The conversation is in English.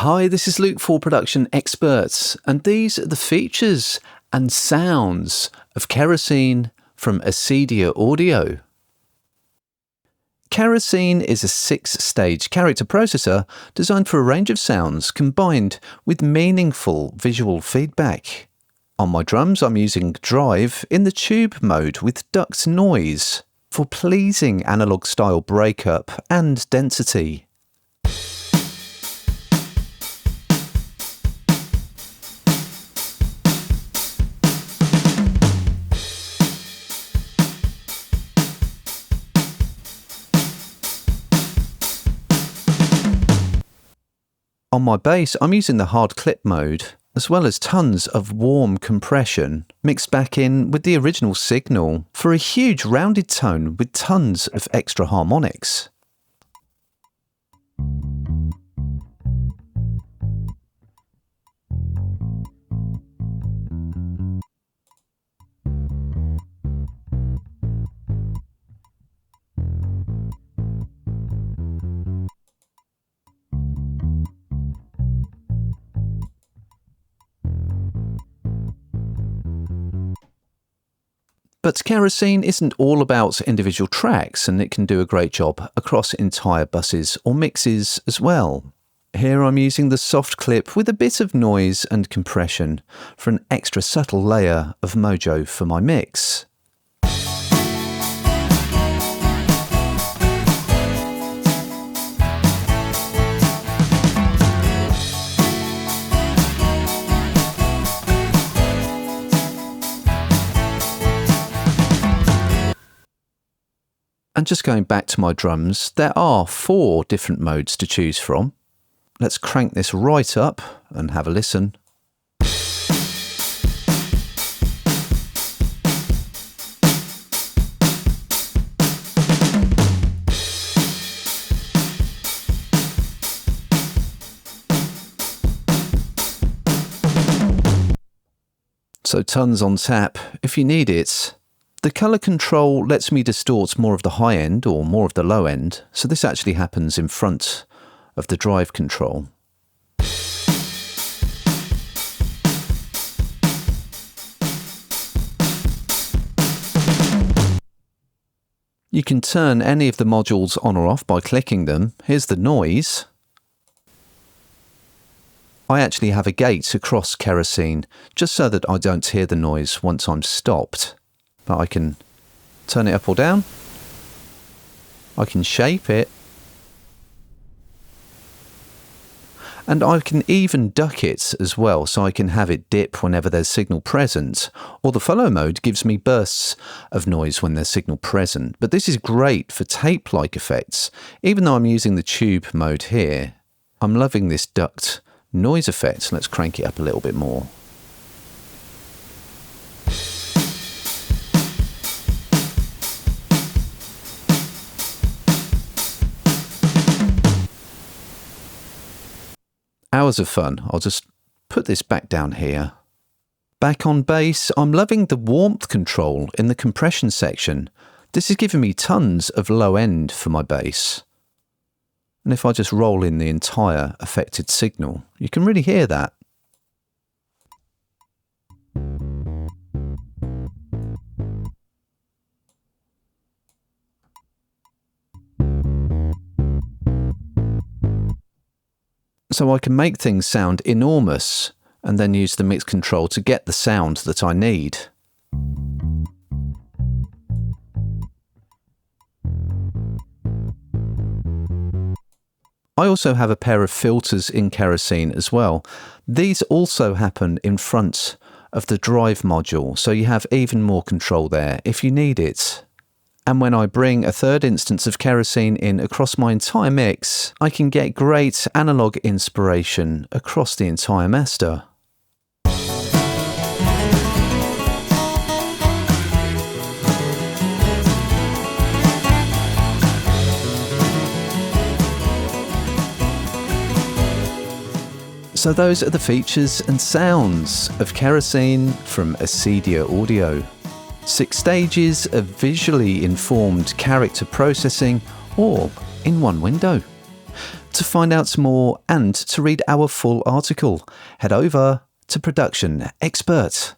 Hi, this is Luke for Production Experts, and these are the features and sounds of Kerosene from Acedia Audio. Kerosene is a 6-stage character processor designed for a range of sounds combined with meaningful visual feedback. On my drums, I'm using drive in the tube mode with duct noise for pleasing analog style breakup and density. On my bass, I'm using the hard clip mode, as well as tons of warm compression mixed back in with the original signal for a huge rounded tone with tons of extra harmonics. But Kerosene isn't all about individual tracks, and it can do a great job across entire buses or mixes as well. Here I'm using the soft clip with a bit of noise and compression for an extra subtle layer of mojo for my mix. And just going back to my drums, there are 4 different modes to choose from. Let's crank this right up and have a listen. So tons on tap if you need it. The colour control lets me distort more of the high end or more of the low end, so this actually happens in front of the drive control. You can turn any of the modules on or off by clicking them. Here's the noise. I actually have a gate across Kerosene just so that I don't hear the noise once I'm stopped. But I can turn it up or down. I can shape it. And I can even duck it as well, so I can have it dip whenever there's signal present. Or the follow mode gives me bursts of noise when there's signal present. But this is great for tape-like effects. Even though I'm using the tube mode here, I'm loving this duct noise effect. Let's crank it up a little bit more. Hours of fun. I'll just put this back down here. Back on bass, I'm loving the warmth control in the compression section. This is giving me tons of low end for my bass. And if I just roll in the entire affected signal, you can really hear that. So I can make things sound enormous and then use the mix control to get the sound that I need. I also have a pair of filters in Kerosene as well. These also happen in front of the drive module, so you have even more control there if you need it. And when I bring a third instance of Kerosene in across my entire mix, I can get great analog inspiration across the entire master. So those are the features and sounds of Kerosene from Acedia Audio. 6 stages of visually informed character processing, all in one window. To find out more and to read our full article, head over to Production Expert.